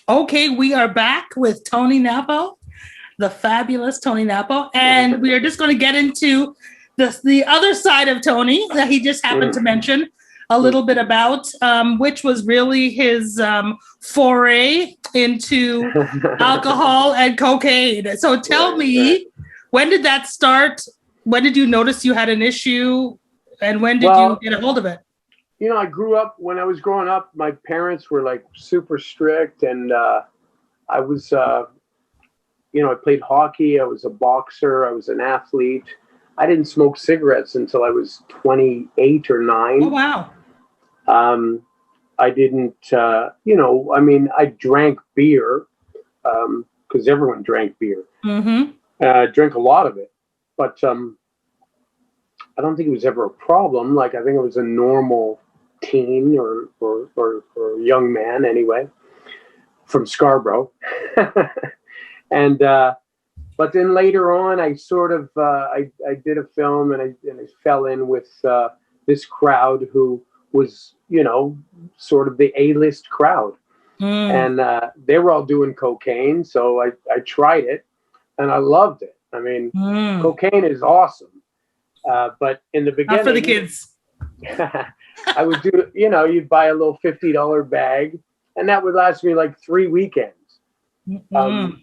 Okay, we are back with Tony Nappo, the fabulous Tony Nappo, and we are just going to get into the other side of Tony that he just happened to mention a little bit about, which was really his foray into alcohol and cocaine. So tell me, when did that start? When did you notice you had an issue, and when did you get a hold of it? You know, I grew up, when I was growing up, my parents were like super strict, and I was, you know, I played hockey, I was a boxer, I was an athlete. I didn't smoke cigarettes until I was 28 or 9. Oh, wow. I didn't, you know, I mean, I drank beer, because everyone drank beer. Mm-hmm. I drank a lot of it, but I don't think it was ever a problem. Like, I think it was a normal teen or young man anyway, from Scarborough. And but then later on, I sort of I did a film, and I fell in with this crowd who was, you know, sort of the A-list crowd. And they were all doing cocaine, so I tried it, and I loved it. I mean, cocaine is awesome. But in the beginning, not for the kids. I would do, you know, you'd buy a little $50 bag, and that would last me like 3 weekends. You know,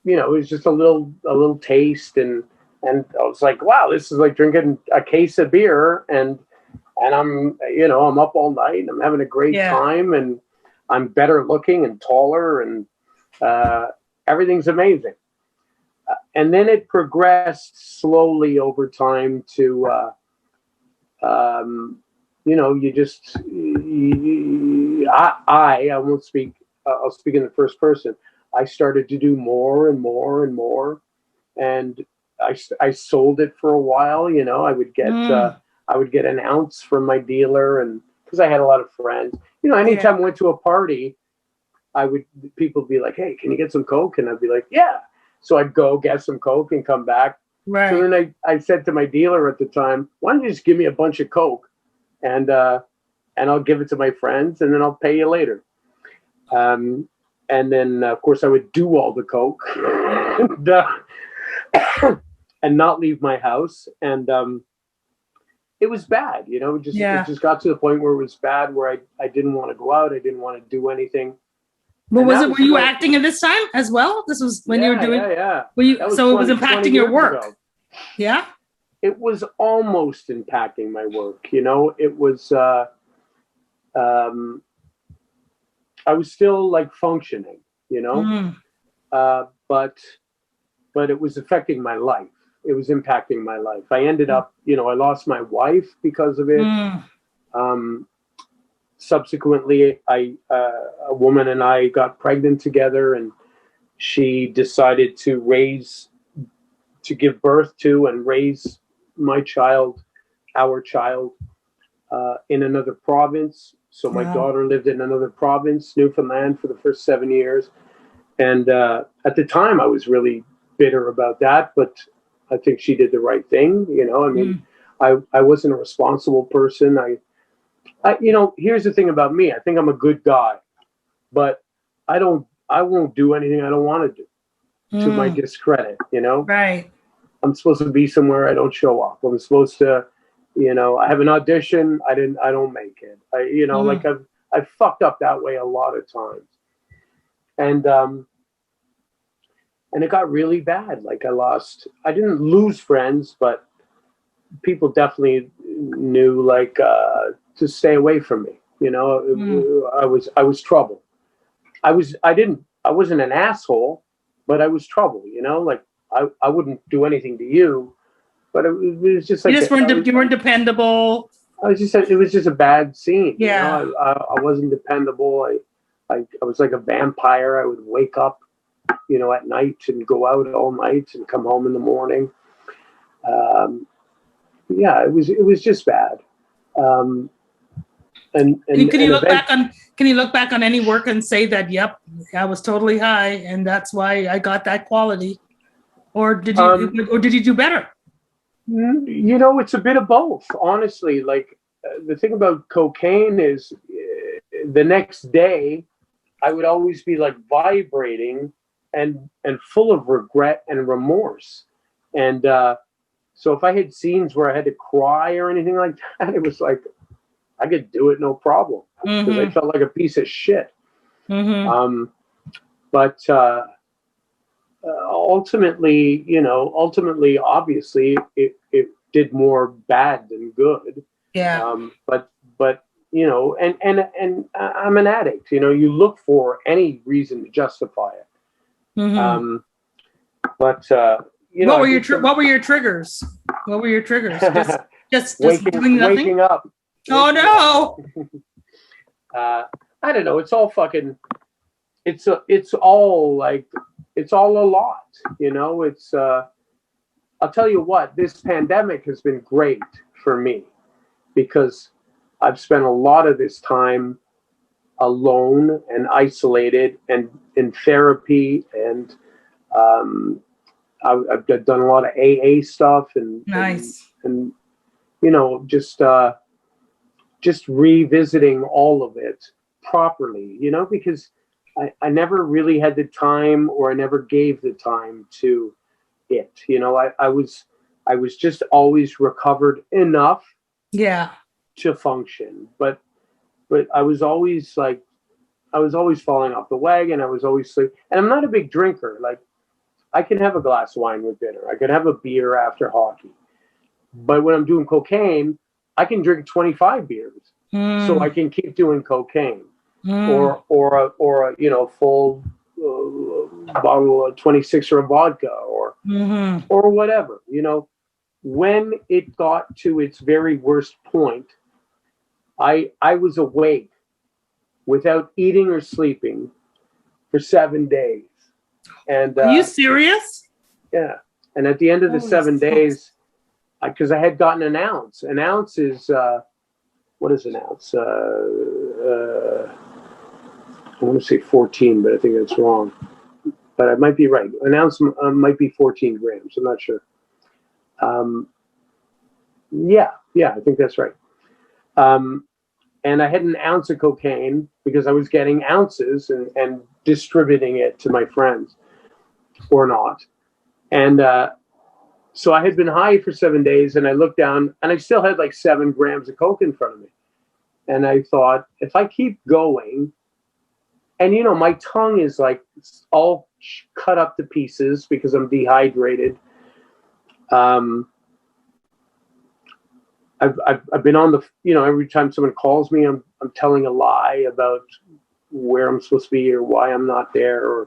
it was just a little taste, and I was like, wow, this is like drinking a case of beer, and I'm, you know, I'm up all night, and I'm having a great time, and I'm better looking and taller, and everything's amazing. And then it progressed slowly over time to, you know, you just, I won't speak, I'll speak in the first person. I started to do more and more and more. And I sold it for a while, you know, I would get an ounce from my dealer, and because I had a lot of friends, you know, anytime I went to a party, people would be like, hey, can you get some Coke? And I'd be like, yeah. So I'd go get some Coke and come back. Right. So then I said to my dealer at the time, why don't you just give me a bunch of Coke, and I'll give it to my friends, and then I'll pay you later. And then, of course, I would do all the Coke and not leave my house. And it was bad, you know, it just got to the point where it was bad, where I didn't want to go out. I didn't want to do anything. But were you acting at this time as well? This was when you were doing, so it was impacting your work. Ago. Yeah. It was almost impacting my work. You know, it was, I was still like functioning, you know, but it was affecting my life. It was impacting my life. I ended up, you know, I lost my wife because of it. Subsequently, a woman and I got pregnant together, and she decided to give birth to and raise my child, our child, in another province. So my daughter lived in another province, Newfoundland, for the first 7 years. And at the time, I was really bitter about that, but I think she did the right thing. You know, I mean, I wasn't a responsible person. I, you know, here's the thing about me. I think I'm a good guy, but I won't do anything I don't want to do, to my discredit, you know? Right. I'm supposed to be somewhere, I don't show up. I'm supposed to, you know, I have an audition, I don't make it. You know, like I've fucked up that way a lot of times. And it got really bad. Like I didn't lose friends, but people definitely knew, like, to stay away from me. You know, I was trouble. I wasn't an asshole, but I was trouble, you know, like I wouldn't do anything to you, but it was just like, you weren't dependable. It was just a bad scene. Yeah. You know? I wasn't dependable. I was like a vampire. I would wake up, you know, at night and go out all night and come home in the morning. Yeah, it was just bad. Can you look back on any work and say that, yep, I was totally high and that's why I got that quality, or did you do better? You know, it's a bit of both, honestly. Like, the thing about cocaine is, the next day I would always be like vibrating and full of regret and remorse. And so if I had scenes where I had to cry or anything like that, it was like I could do it no problem because I felt like a piece of shit. But ultimately, obviously, it did more bad than good. Yeah. But and I'm an addict. You look for any reason to justify it. But what were your triggers? What were your triggers? Just doing nothing? Waking up. Oh no! I don't know. It's all fucking. It's all like it's all a lot. It's. I'll tell you what. This pandemic has been great for me because I've spent a lot of this time alone and isolated and in therapy, and I've done a lot of AA stuff and nice and just revisiting all of it properly, because I never really had the time, or I never gave the time to it. I was just always recovered enough to function, but I was always falling off the wagon. I was always sleeping, and I'm not a big drinker. Like, I can have a glass of wine with dinner. I could have a beer after hockey. But when I'm doing cocaine, I can drink 25 beers, so I can keep doing cocaine, or a full bottle of 26er of vodka, or whatever. When it got to its very worst point, I was awake without eating or sleeping for 7 days. And are you serious? Yeah. And at the end of the 7 days, because I had gotten an ounce. An ounce is what is an ounce? I want to say 14, but I think that's wrong. But I might be right. An ounce might be 14 grams. I'm not sure. Yeah, I think that's right. And I had an ounce of cocaine because I was getting ounces and distributing it to my friends, or not. And so I had been high for 7 days, and I looked down, and I still had like 7 grams of coke in front of me. And I thought, if I keep going, and my tongue is like all cut up to pieces because I'm dehydrated. I've been on the, every time someone calls me, I'm telling a lie about where I'm supposed to be or why I'm not there, or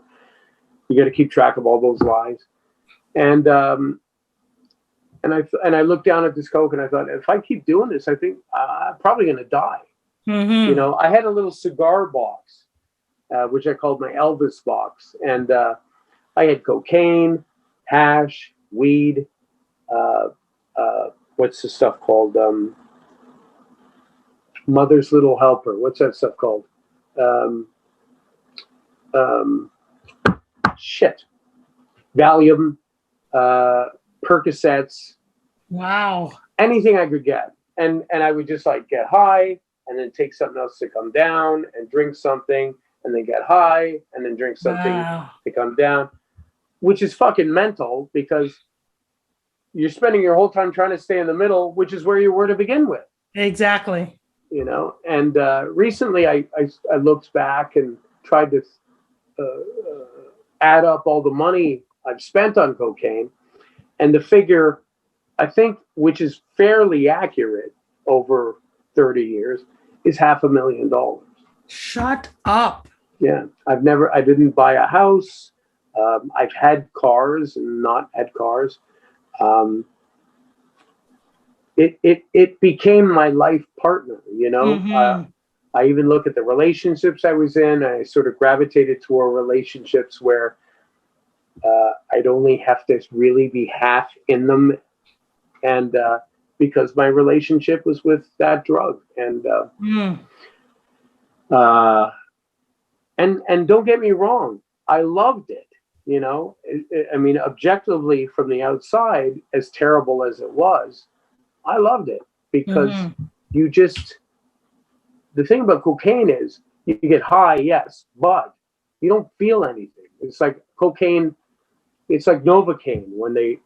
you got to keep track of all those lies. And I looked down at this coke, and I thought, if I keep doing this, I think I'm probably going to die. I had a little cigar box, which I called my Elvis box, and I had cocaine, hash, weed, what's the stuff called? Mother's Little Helper. What's that stuff called? Shit. Valium, Percocets. Wow. Anything I could get. And I would just like get high and then take something else to come down and drink something and then get high and then drink something to come down, which is fucking mental because you're spending your whole time trying to stay in the middle, which is where you were to begin with. Exactly. And recently I looked back and tried to add up all the money I've spent on cocaine, and the figure, I think, which is fairly accurate over 30 years, is $500,000. Shut up. Yeah. I didn't buy a house. I've had cars and not had cars. It became my life partner, I even look at the relationships I was in. I sort of gravitated toward relationships where I'd only have to really be half in them. And because my relationship was with that drug. And don't get me wrong, I loved it. I mean, objectively from the outside, as terrible as it was, I loved it because the thing about cocaine is you get high, yes, but you don't feel anything. It's like cocaine. It's like Novocaine when they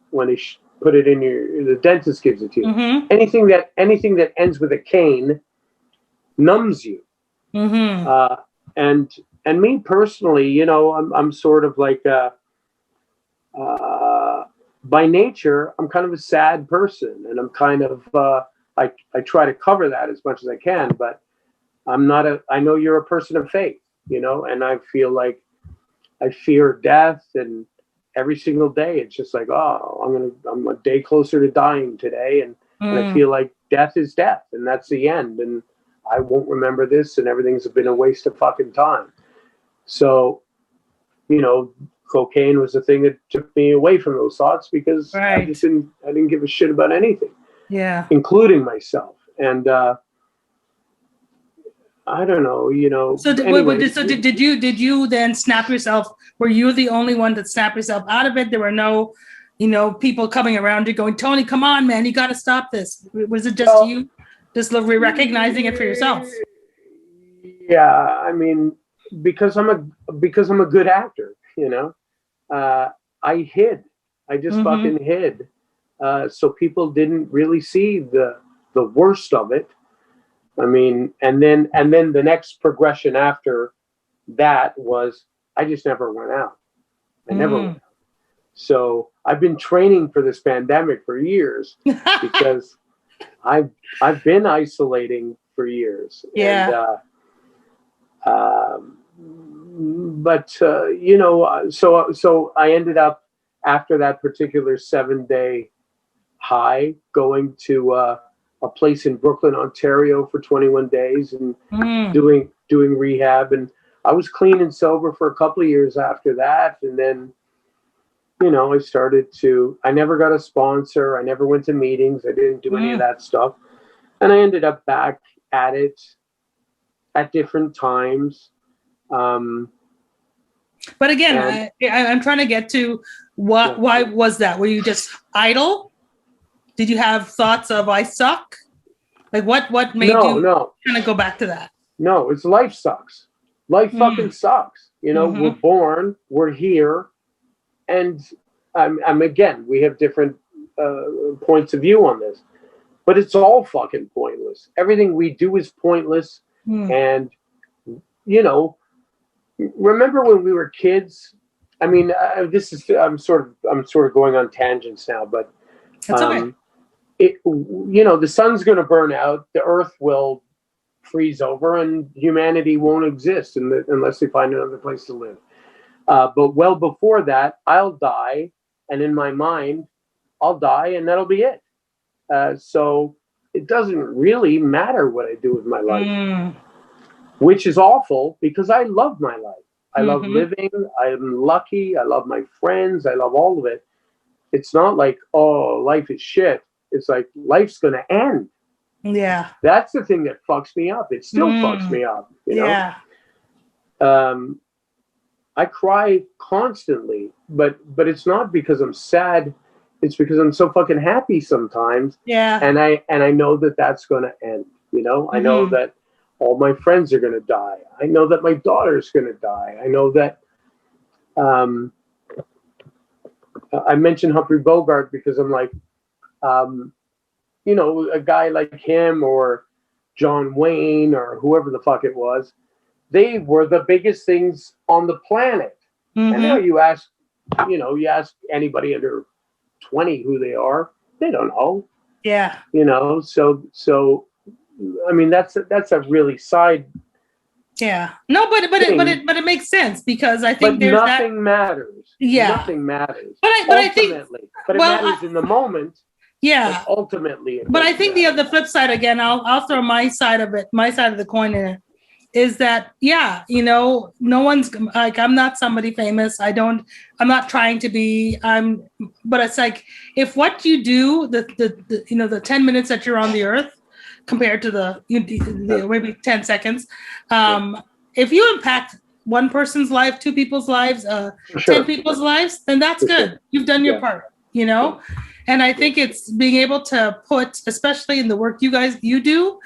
put it in the dentist gives it to you. Mm-hmm. Anything that ends with a cane numbs you. Mm-hmm. And me personally, you know, I'm sort of like by nature, I'm kind of a sad person, and I'm kind of I try to cover that as much as I can, but I'm not I know you're a person of faith, you know, and I feel like I fear death, and every single day it's just like, oh, I'm a day closer to dying today, and I feel like death is death, and that's the end, and I won't remember this, and everything's been a waste of fucking time. So, you know, cocaine was the thing that took me away from those thoughts, because I didn't give a shit about anything, including myself. And I don't know, you know. So did you then snap yourself? Were you the only one that snapped yourself out of it? There were no, you know, people coming around you going, Tony, come on, man, you got to stop this. Was it just you just recognizing it for yourself? Yeah, I mean, because I'm a good actor, you know. I hid. I just fucking hid. So people didn't really see the worst of it. I mean, and then the next progression after that was I just never went out. I never went out. So I've been training for this pandemic for years because I've been isolating for years. Yeah. And, but you know, so I ended up after that particular 7-day high going to a place in Brooklyn, Ontario for 21 days and doing rehab. And I was clean and sober for a couple of years after that. And then, you know, I never got a sponsor. I never went to meetings. I didn't do any of that stuff. And I ended up back at it at different times. But again, I'm trying to get to why was that? Were you just idle? Did you have thoughts of I suck? Like what made you kind of go back to that? No, it's life sucks. Life fucking sucks. You know, we're born, we're here, and I'm again, we have different points of view on this, but it's all fucking pointless. Everything we do is pointless. And you know, remember when we were kids? I mean, I'm sort of going on tangents now, but that's okay. You know, the sun's going to burn out, the earth will freeze over, and humanity won't exist unless they find another place to live. But well before that, I'll die, and in my mind, I'll die, and that'll be it. So it doesn't really matter what I do with my life, which is awful because I love my life. I love living. I'm lucky. I love my friends. I love all of it. It's not like, oh, life is shit. It's like life's going to end. Yeah. That's the thing that fucks me up. It still fucks me up. You know? Yeah. I cry constantly, but it's not because I'm sad. It's because I'm so fucking happy sometimes. Yeah. And I know that that's going to end. You know, I know that all my friends are going to die. I know that my daughter's going to die. I know that. I mentioned Humphrey Bogart because I'm like, you know, a guy like him or John Wayne or whoever the fuck it was, they were the biggest things on the planet. And now you ask anybody under 20 who they are, they don't know. Yeah. You know, so I mean that's a really side. Yeah. No, but it makes sense because I think there's nothing matters. Yeah. Nothing matters. But I think it matters in the moment. Yeah. But ultimately. But I think the flip side again, I'll throw my side of the coin in it, is that, yeah, you know, no one's like, I'm not somebody famous. I'm not trying to be, but it's like, if what you do, the you know, the 10 minutes that you're on the earth compared to the maybe 10 seconds, if you impact one person's life, 2 people's lives, 10 people's lives, then that's good. You've done your part, you know? And I think it's being able to put, especially in the work you do,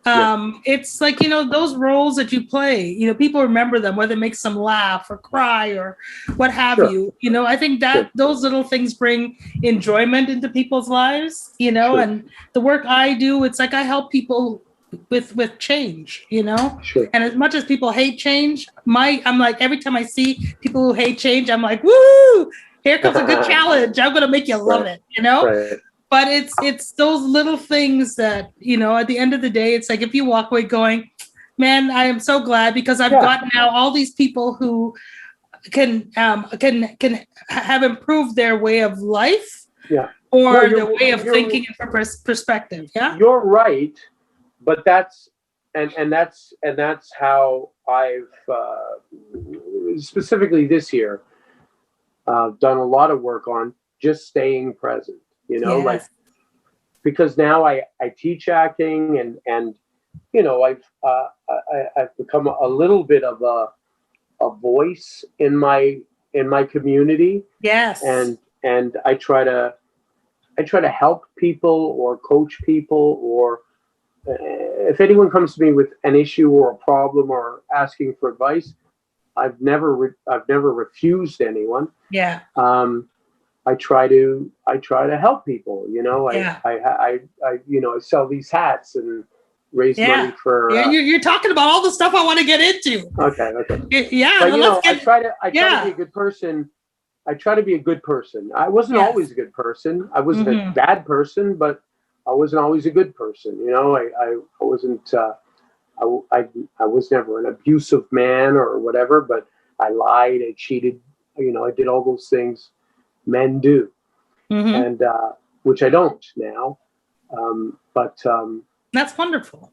It's like, those roles that you play, people remember them, whether it makes them laugh or cry or what have Sure. you. I think that those little things bring enjoyment into people's lives, Sure. and the work I do, it's like I help people with change, Sure. and as much as people hate change, I'm like, every time I see people who hate change, I'm like, woo, here comes a good challenge. I'm going to make you love it, Right. But it's those little things that, at the end of the day, it's like if you walk away going, man, I am so glad because I've got now all these people who can have improved their way of life or their way of thinking and perspective. Yeah, you're right, but that's how I've specifically this year done a lot of work on just staying present. Like, because now I teach acting and I've become a little bit of a voice in my community. Yes. And I try to help people or coach people, or if anyone comes to me with an issue or a problem or asking for advice, I've never refused anyone. Yeah. I try to help people. I sell these hats and raise money for. You're talking about all the stuff I want to get into. Okay. Yeah, but I try to be a good person. I try to be a good person. I wasn't always a good person. I wasn't a bad person, but I wasn't always a good person. I wasn't. I was never an abusive man or whatever, but I lied, I cheated. I did all those things men do, and which I don't now. But that's wonderful.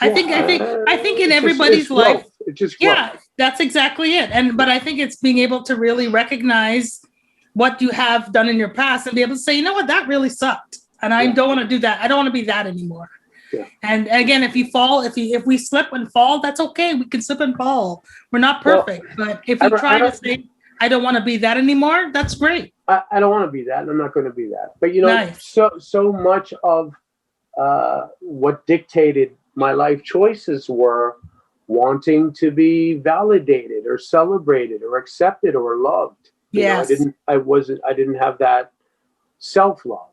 I think in everybody's life, it's just that's exactly it. But I think it's being able to really recognize what you have done in your past and be able to say, you know what, that really sucked, and I don't want to do that. I don't want to be that anymore. Yeah. And again, if you fall, if we slip and fall, that's okay. We can slip and fall. We're not perfect, but if we try to say, I don't want to be that anymore, that's great. I don't want to be that, and I'm not going to be that. But nice. so much of what dictated my life choices were wanting to be validated or celebrated or accepted or loved. Yes. I didn't have that self-love.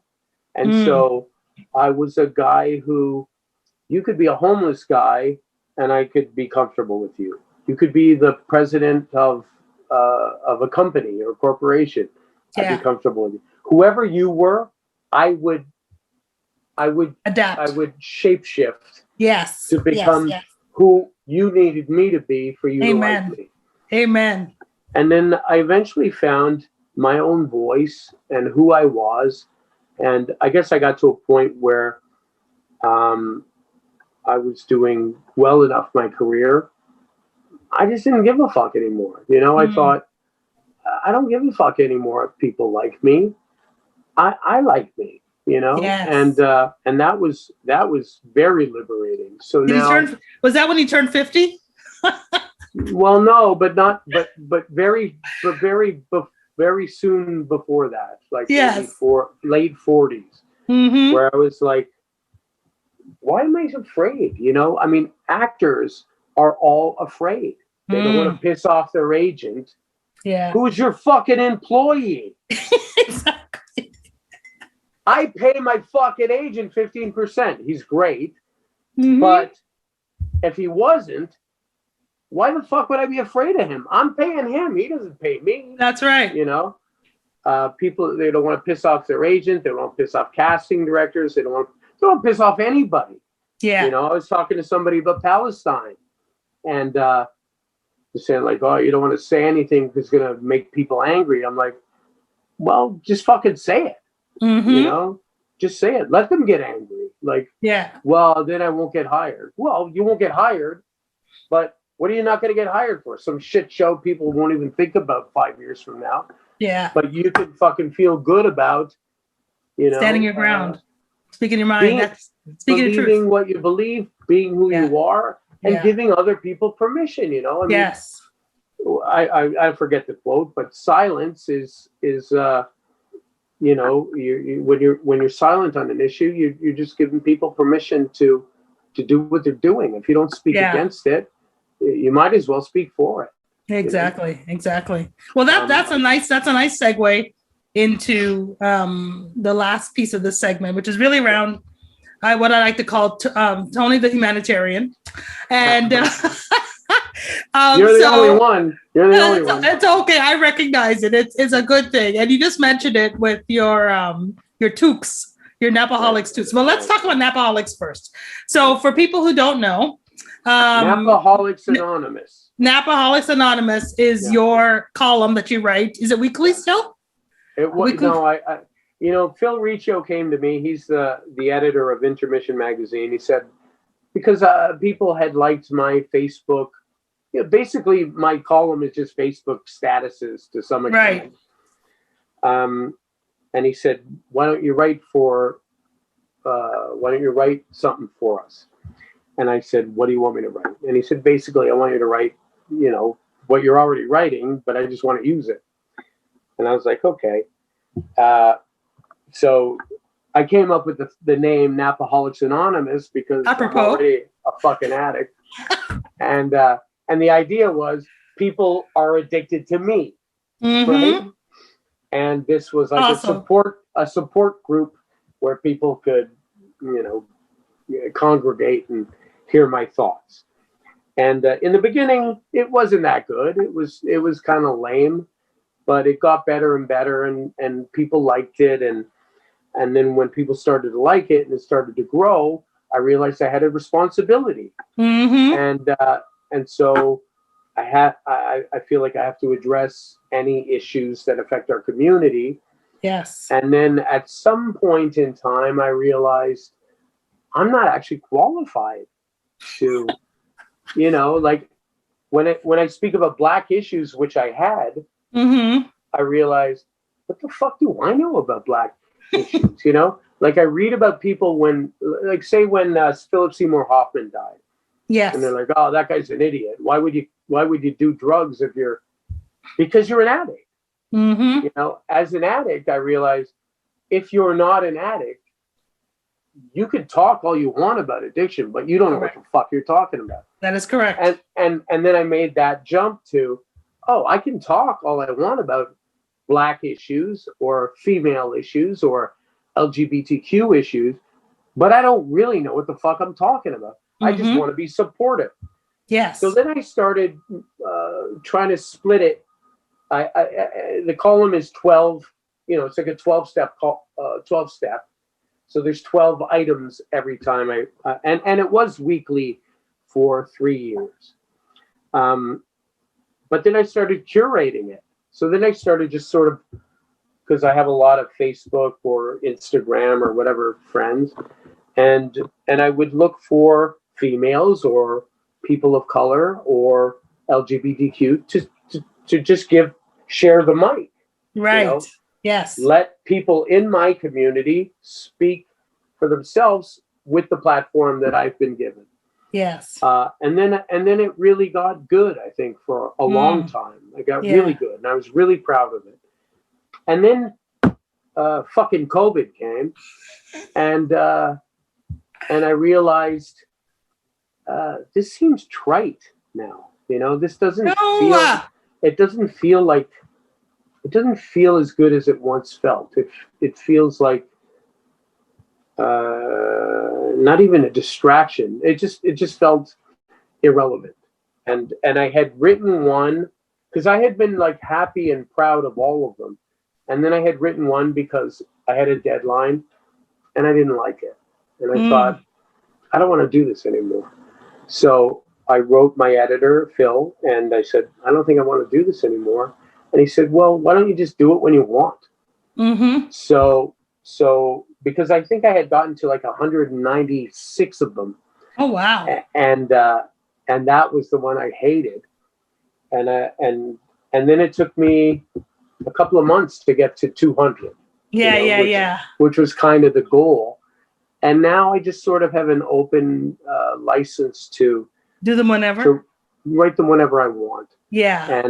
And so I was a guy who, you could be a homeless guy and I could be comfortable with you. You could be the president of a company or corporation. I'd be comfortable with you. Whoever you were, I would adapt. I would shapeshift. Yes. To become who you needed me to be for you to like me. Amen. And then I eventually found my own voice and who I was. And I guess I got to a point where I was doing well enough in my career. I just didn't give a fuck anymore. I thought, I don't give a fuck anymore if people like me. I like me. Yes. And that was very liberating. So was that when you turned 50? Well, no, but very soon before that, like late 40s, where I was like, why am I afraid? I mean, actors are all afraid. They don't want to piss off their agent. Yeah. Who's your fucking employee? Exactly. I pay my fucking agent 15%. He's great. But if he wasn't, why the fuck would I be afraid of him? I'm paying him. He doesn't pay me. That's right. People, they don't want to piss off their agent. They don't want to piss off casting directors. They don't want to piss off anybody. Yeah. I was talking to somebody about Palestine, and they're saying like, oh, you don't want to say anything because it's going to make people angry. I'm like, well, just fucking say it. Just say it. Let them get angry. Like, well, then I won't get hired. Well, you won't get hired, but what are you not going to get hired for? Some shit show people won't even think about 5 years from now. Yeah. But you can fucking feel good about, standing your ground, speaking your mind, speaking the truth. Believing what you believe, being who you are, and giving other people permission. I mean, I forget the quote, but silence is when you're silent on an issue, you're just giving people permission to to do what they're doing. If you don't speak against it, you might as well speak for it. Exactly. Well, that's a nice segue into the last piece of this segment, which is really around what I like to call Tony the Humanitarian. And you're the only one. You're the only one. It's okay. I recognize it. It's a good thing. And you just mentioned it with your toques, your Nappoholics toques. Well, let's talk about Nappoholics first. So for people who don't know, Nappoholics Anonymous. Nappoholics Anonymous is your column that you write. Is it weekly still? It was no. I Phil Riccio came to me. He's the editor of Intermission magazine. He said, because people had liked my Facebook. Basically, my column is just Facebook statuses to some extent. Right. And he said, why don't you write something for us? And I said, what do you want me to write? And he said, basically, I want you to write, what you're already writing, but I just want to use it. And I was like, okay. So I came up with the name Nappoholics Anonymous because I'm already a fucking addict. And the idea was people are addicted to me, right? And this was like a support group where people could, congregate and hear my thoughts. And in the beginning, it wasn't that good. It was kind of lame, but it got better and better, and people liked it. And then when people started to like it and it started to grow, I realized I had a responsibility. And so I feel like I have to address any issues that affect our community. Yes. And then at some point in time, I realized I'm not actually qualified to, like when I speak about Black issues, which I had, I realized, what the fuck do I know about Black issues? Like I read about people when Philip Seymour Hoffman died. Yes. And they're like, oh, that guy's an idiot. Why would you do drugs because you're an addict? As an addict, I realized if you're not an addict, you can talk all you want about addiction, but you don't know what the fuck you're talking about. That is correct. And then I made that jump to, I can talk all I want about Black issues or female issues or LGBTQ issues, but I don't really know what the fuck I'm talking about. I just want to be supportive. Yes. So then I started trying to split it. The column is 12. It's like a 12-step 12-step. So there's 12 items every time and it was weekly for 3 years. But then I started curating it. So then I started just sort of, because I have a lot of Facebook or Instagram or whatever friends, and I would look for females or people of color or LGBTQ to just share the mic. Right. Yes. Let people in my community speak for themselves with the platform that I've been given. Yes. And then it really got good, I think, for a long time. It got really good, and I was really proud of it. And then fucking COVID came, and I realized this seems trite now. This doesn't feel. It doesn't feel like. It doesn't feel as good as it once felt. It feels like not even a distraction. It just felt irrelevant. And I had written one because I had been like happy and proud of all of them. And then I had written one because I had a deadline and I didn't like it. And I thought, I don't want to do this anymore. So I wrote my editor, Phil, and I said, I don't think I want to do this anymore. And he said, well, why don't you just do it when you want? So because I think I had gotten to like 196 of them. Oh, wow. And that was the one I hated. And then it took me a couple of months to get to 200. Which was kind of the goal. And now I just sort of have an open license to do them whenever. To write them whenever I want. Yeah.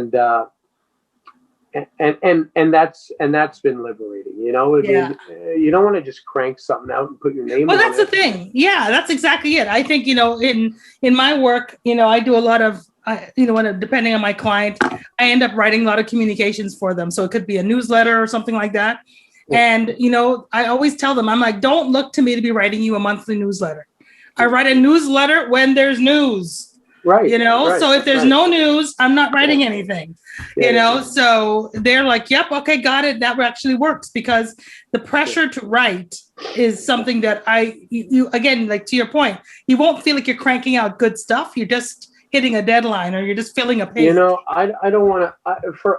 and that's been liberating, you know. I mean, you don't want to just crank something out and put your name on it. Well, that's the thing. Yeah, that's exactly it. I think, you know, in my work, you know, I do a lot of, you know, depending on my client, I end up writing a lot of communications for them. So it could be a newsletter or something like that. And, you know, I always tell them, I'm like, don't look to me to be writing you a monthly newsletter. I write a newsletter when there's news. Right. You know, right, so if there's no news, I'm not writing anything, you know, so they're like, yep, okay, got it. That actually works, because the pressure to write is something that you again, like to your point, you won't feel like you're cranking out good stuff. You're just hitting a deadline, or you're just filling a page. You know, I don't want to,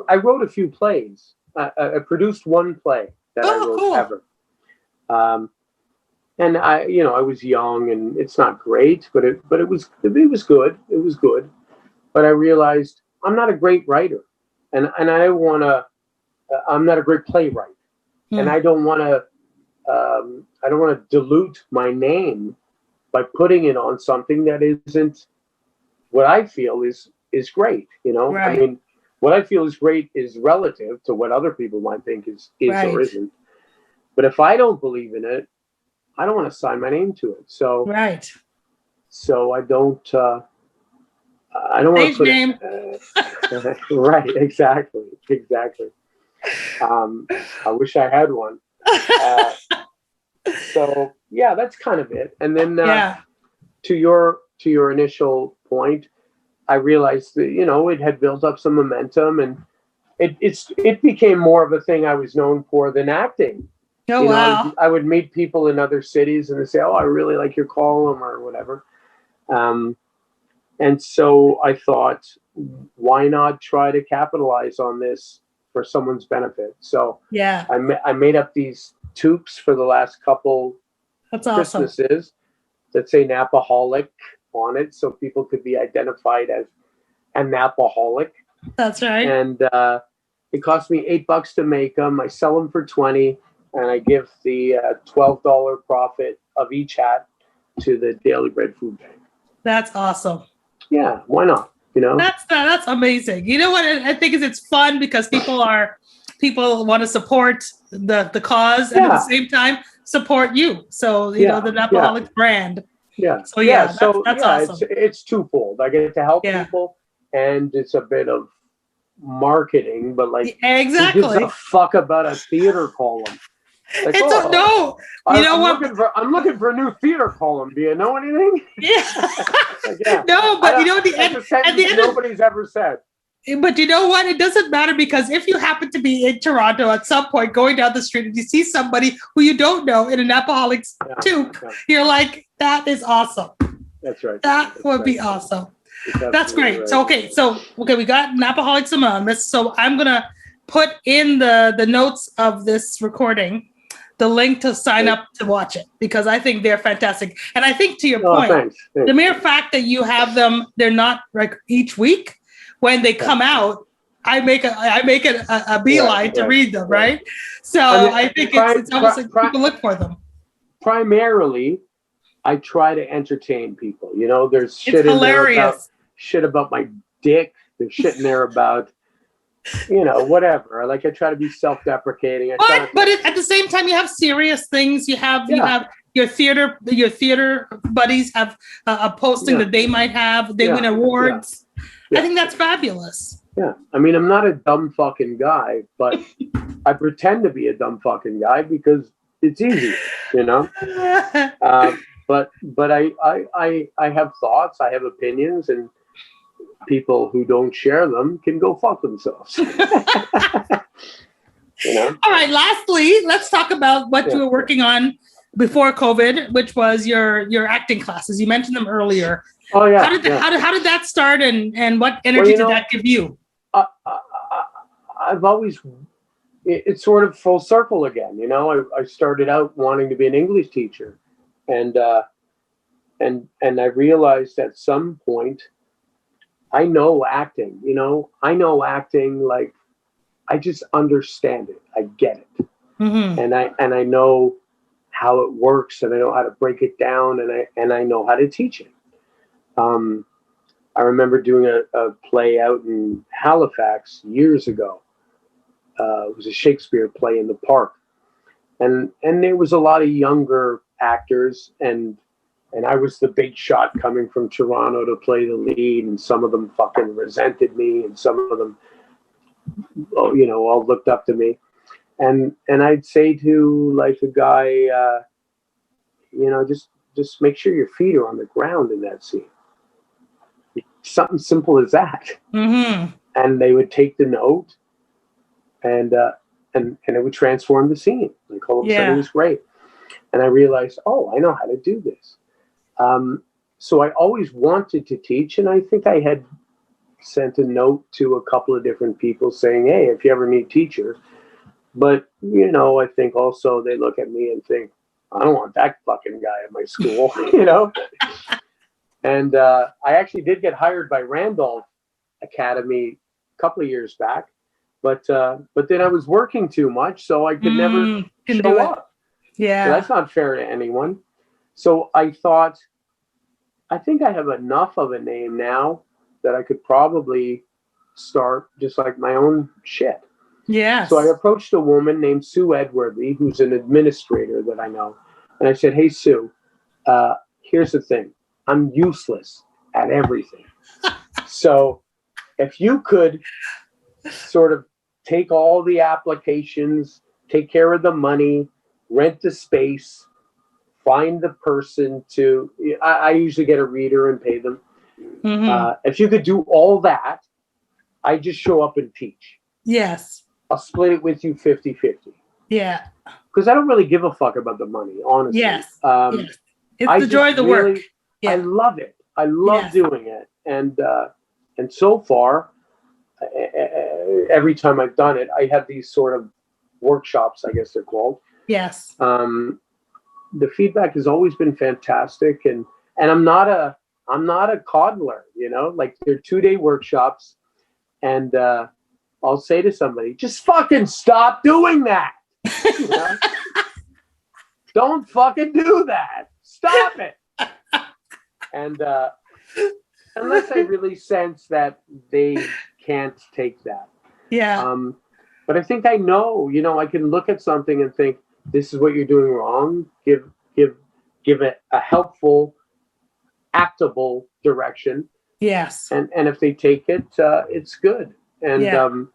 I wrote a few plays. I produced one play that I wrote ever. And I was young, and it's not great, but it was good. It was good. But I realized I'm not a great writer, and I want to. I'm not a great playwright, and I don't want to dilute my name by putting it on something that isn't what I feel is great. You know, I mean, what I feel is great is relative to what other people might think is or isn't. But if I don't believe in it, I don't want to sign my name to it. So so I don't want to put name. Right, exactly. I wish I had one. So yeah, that's kind of it. And then to your initial point, I realized that, you know, it had built up some momentum, and it became more of a thing I was known for than acting. Oh, wow. I would meet people in other cities, and they say, "Oh, I really like your column," or whatever. And so I thought, why not try to capitalize on this for someone's benefit? So I made up these toques for the last couple Christmases that say Nappoholic on it, so people could be identified as a Nappoholic. That's right. And it cost me $8 to make them. I sell them for $20. And I give the $12 profit of each hat to the Daily Bread Food Bank. That's awesome. Yeah, why not? You know, that's amazing. You know what I think is, it's fun because people want to support the cause, and at the same time support you. So you know, the Nappoholics brand. Yeah. So that's awesome. It's twofold. I get to help people, and it's a bit of marketing, but like, exactly. Who gives a fuck about a theater column? Like, I'm looking for a new theater column. Do you know anything? Yeah. No, but you know, at the end, nobody's ever said. But you know what? It doesn't matter, because if you happen to be in Toronto at some point, going down the street, and you see somebody who you don't know in a Nappoholics toque, you're like, that is awesome. That's right. That would be awesome. That's great. Right. So we got Nappoholics Anonymous. So I'm gonna put in the notes of this recording the link to sign up to watch it, because I think they're fantastic. And I think, to your point, thanks. The mere fact that you have them, they're not like each week. When they come out, I make a beeline to read them, right? So I think it's almost like people look for them. Primarily, I try to entertain people. You know, there's shit in there about my dick. There's shit in there about, you know, whatever. Like, I try to be self-deprecating. But at the same time, you have serious things. You have your theater buddies have a posting that they might have. They win awards. I think that's fabulous. Yeah. I mean, I'm not a dumb fucking guy, but I pretend to be a dumb fucking guy because it's easy, you know? But I have thoughts, I have opinions, and people who don't share them can go fuck themselves. You know? All right. Lastly, let's talk about what you were working on before COVID, which was your acting classes. You mentioned them earlier. Oh yeah. How did that start, and what energy did that give you? I've always, it's sort of full circle again. You know, I started out wanting to be an English teacher, and I realized at some point, I know acting. You know, I know acting, like, I just understand it. I get it, and I know how it works, and I know how to break it down, and I know how to teach it. I remember doing a play out in Halifax years ago. It was a Shakespeare play in the park. And there was a lot of younger actors, and I was the big shot coming from Toronto to play the lead, and some of them fucking resented me, and some of them, all looked up to me. And I'd say to like a guy, just make sure your feet are on the ground in that scene. Something simple as that. Mm-hmm. And they would take the note, and it would transform the scene. Like all of a sudden it was great. And I realized, I know how to do this. So I always wanted to teach, and I think I had sent a note to a couple of different people saying, hey, if you ever need teachers. But, I think also they look at me and think, I don't want that fucking guy at my school, And I actually did get hired by Randolph Academy a couple of years back. But then I was working too much, so I could never show up. Yeah. So that's not fair to anyone. So I thought, I think I have enough of a name now that I could probably start just like my own shit. Yes. So I approached a woman named Sue Edwardly, who's an administrator that I know. And I said, hey, Sue, here's the thing. I'm useless at everything. So if you could sort of take all the applications, take care of the money, rent the space, find the person to, I usually get a reader and pay them. Mm-hmm. If you could do all that, I just show up and teach. Yes. I'll split it with you 50-50. Yeah. Because I don't really give a fuck about the money, honestly. Yes. Yes. It's the joy of the work. Yeah. I love it. I love doing it. And so far, every time I've done it, I have these sort of workshops, I guess they're called. Yes. The feedback has always been fantastic, and I'm not a coddler, like they're 2-day workshops, and I'll say to somebody, just fucking stop doing that. Don't fucking do that. Stop it. And unless I really sense that they can't take that. Yeah. But I think I know, I can look at something and think, this is what you're doing wrong. Give it a helpful, actable direction. Yes. And if they take it, it's good. And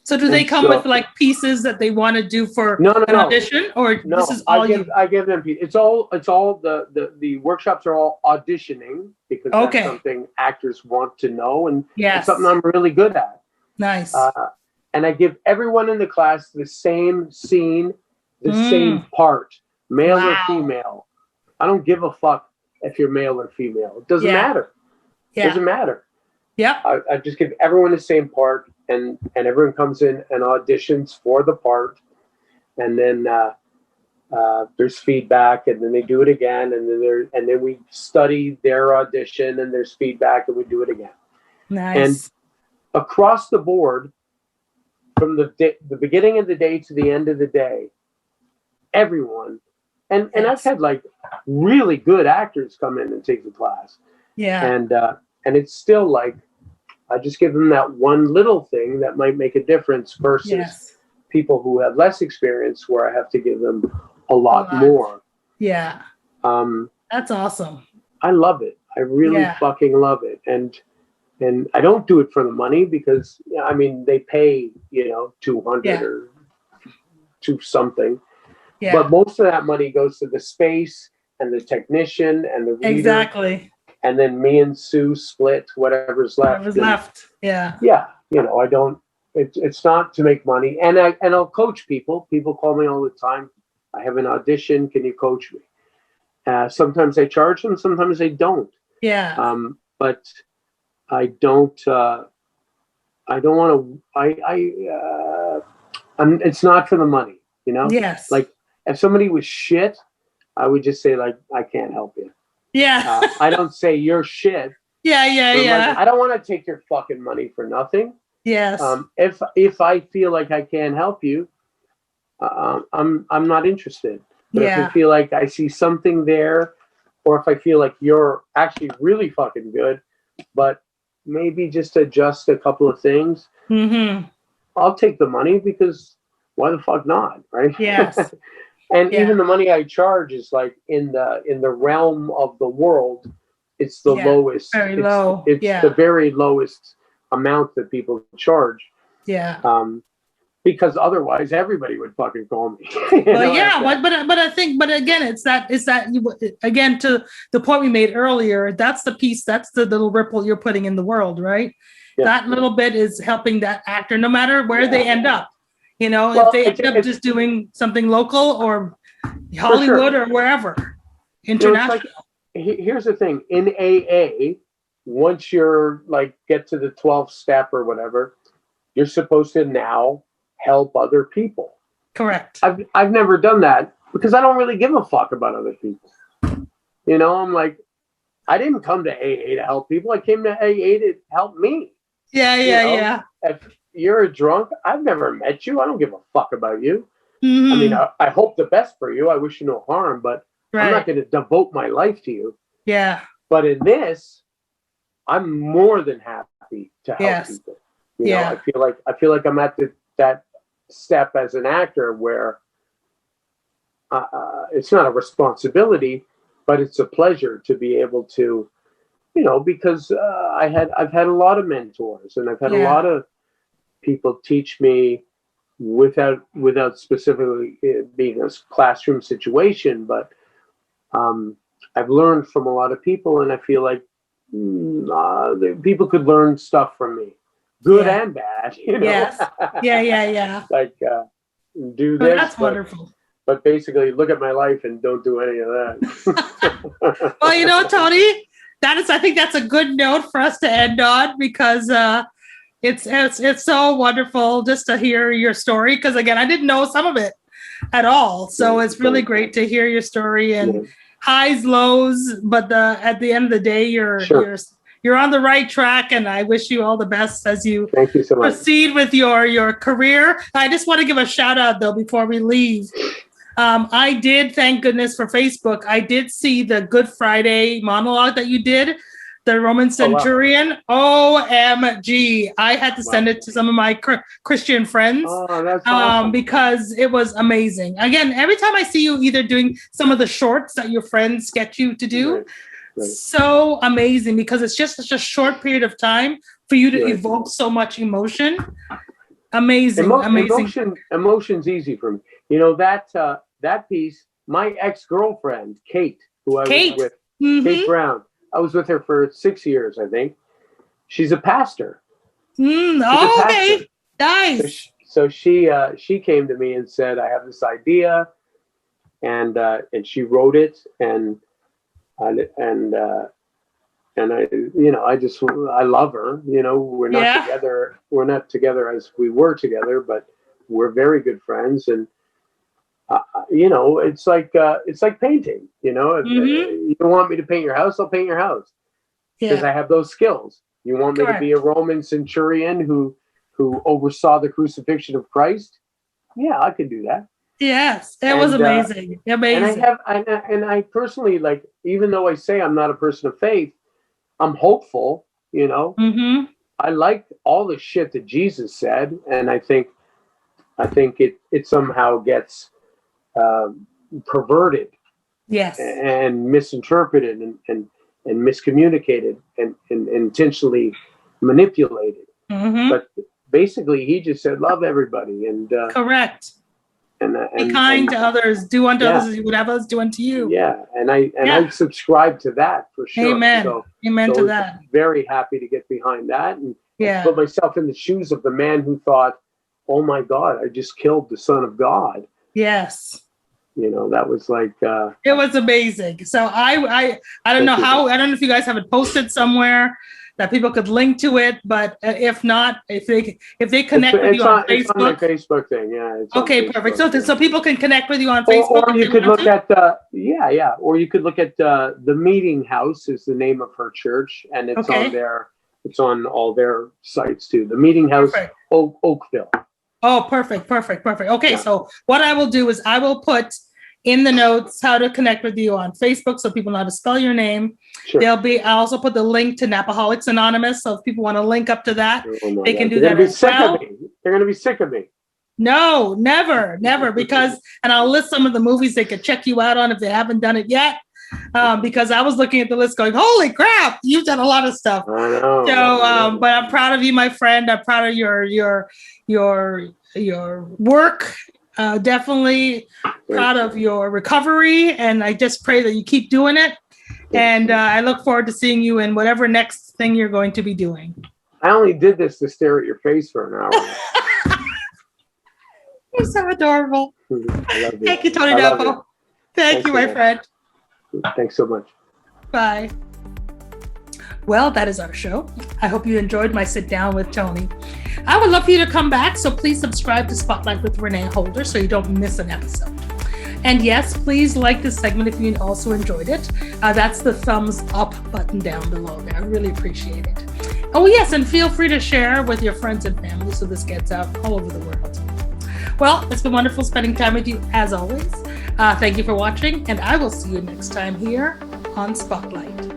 so do they come with like pieces that they want to do for an audition, or this is all I give them pieces. It's all the workshops are all auditioning, because that's something actors want to know, and it's something I'm really good at. Nice. And I give everyone in the class the same scene, the same part, male or female. I don't give a fuck if you're male or female. It doesn't matter. It doesn't matter. Yeah. I just give everyone the same part, and everyone comes in and auditions for the part, and then there's feedback, and then they do it again, and then we study their audition, and there's feedback, and we do it again. Nice. And across the board, from the beginning of the day to the end of the day, everyone, and I've had like really good actors come in and take the class. Yeah. And it's still like, I just give them that one little thing that might make a difference versus people who have less experience, where I have to give them a lot more. Yeah. That's awesome. I love it. I really fucking love it. And I don't do it for the money, because they pay, $200 or to something. Yeah. But most of that money goes to the space and the technician and the reader. Exactly. And then me and Sue split whatever's left. Yeah. Yeah. I don't, it's not to make money. And I'll coach people. People call me all the time. I have an audition. Can you coach me? Sometimes I charge them. Sometimes I don't. Yeah. But I don't want to, it's not for the money, Yes. Like if somebody was shit, I would just say like, I can't help you. Yeah. I don't say you're shit. Yeah. Like, I don't want to take your fucking money for nothing. Yes. If I feel like I can't help you, I'm not interested. But if I feel like I see something there, or if I feel like you're actually really fucking good, but maybe just adjust a couple of things. Mm-hmm. I'll take the money because why the fuck not, right? Yes. And Yeah. even the money I charge is like in the realm of the world, it's the lowest. Very low. It's the very lowest amount that people charge. Yeah. Because otherwise everybody would fucking call me. Well, yeah, but I think, but again, it's that again, to the point we made earlier, that's the piece, that's the little ripple you're putting in the world, right? Yeah. That little bit is helping that actor, no matter where they end up. You know, well, if they end up just doing something local or Hollywood or wherever, international. Like, here's the thing, in AA, once you're like get to the 12th step or whatever, you're supposed to now help other people. Correct. I've never done that because I don't really give a fuck about other people. You know, I'm like, I didn't come to AA to help people. I came to AA to help me. Yeah. If you're a drunk, I've never met you. I don't give a fuck about you. Mm-hmm. I mean, I hope the best for you. I wish you no harm, but I'm not going to devote my life to you. Yeah. But in this, I'm more than happy to help people. You know, I feel like I'm at that step as an actor where it's not a responsibility, but it's a pleasure to be able to, you know, because I've had a lot of mentors and I've had a lot of people teach me without specifically being a classroom situation, but I've learned from a lot of people, and I feel like people could learn stuff from me. Good and bad, you know. Yes. Yeah. Like do this. That's wonderful. But basically, look at my life and don't do any of that. Well, you know, Tony, I think that's a good note for us to end on, because it's so wonderful just to hear your story. Because again, I didn't know some of it at all, so it's really great to hear your story and highs, lows. But at the end of the day, you're on the right track, and I wish you all the best as you Thank you so much. proceed with your career. I just want to give a shout out though before we leave. I did, thank goodness for Facebook, I did see the Good Friday monologue that you did, the Roman Centurion. Oh, wow. OMG. I had to send it to some of my Christian friends. Oh, that's awesome. Because it was amazing. Again, every time I see you either doing some of the shorts that your friends sketch you to do, right. So amazing, because it's just such a short period of time for you to evoke so much emotion. Amazing. Emotion's easy for me. You know, that piece, my ex-girlfriend, Kate, who I was with, Kate Brown, I was with her for 6 years, I think. She's a pastor. Okay. Nice. So she came to me and said, I have this idea, and she wrote it, and I, you know, I love her. You know, we're not together. We're not together as we were together, but we're very good friends. And you know, it's like painting. You know, if you want me to paint your house, I'll paint your house because I have those skills. You want me to be a Roman centurion who oversaw the crucifixion of Christ? Yeah, I could do that. Yes, it was amazing. Amazing. And I personally, like, even though I say I'm not a person of faith, I'm hopeful, you know. Mm-hmm. I like all the shit that Jesus said, and I think it somehow gets perverted, and misinterpreted and miscommunicated and intentionally manipulated. Mm-hmm. But basically, he just said, "Love everybody," and correct. Be kind to others. Do unto others as you would have others do unto you. Yeah, and I subscribe to that for sure. Amen. Amen to that. Very happy to get behind that and put myself in the shoes of the man who thought, "Oh my God, I just killed the Son of God." Yes. You know, that was like it was amazing. So I don't know how, I don't know if you guys have it posted somewhere that people could link to it, but if not, if they connect with you on Facebook. It's on my Facebook thing, It's okay, perfect. So people can connect with you on Facebook. Or you could look at or you could look at the Meeting House is the name of her church, and it's on there. It's on all their sites too. The Meeting House, Oakville. Oh, perfect. Okay, so what I will do is I will put in the notes how to connect with you on Facebook so people know how to spell your name. Sure. I also put the link to Nappoholics Anonymous. So if people want to link up to that, they can do that as well. They're going to be sick of me. No, never, because, and I'll list some of the movies they could check you out on if they haven't done it yet. Because I was looking at the list going, holy crap, you've done a lot of stuff. I know. So, but I'm proud of you, my friend. I'm proud of your work. Definitely proud of your recovery. And I just pray that you keep doing it. And I look forward to seeing you in whatever next thing you're going to be doing. I only did this to stare at your face for an hour. You're so adorable. I love you. Thank you, Tony Nappo. Thank you, my friend. Thanks so much. Bye. Well, that is our show. I hope you enjoyed my sit down with Tony. I would love for you to come back, so please subscribe to Spotlight with Renée Holder so you don't miss an episode. And yes, please like this segment if you also enjoyed it. That's the thumbs up button down below there. I really appreciate it. Oh yes, and feel free to share with your friends and family so this gets out all over the world. Well, it's been wonderful spending time with you as always. Thank you for watching, and I will see you next time here on Spotlight.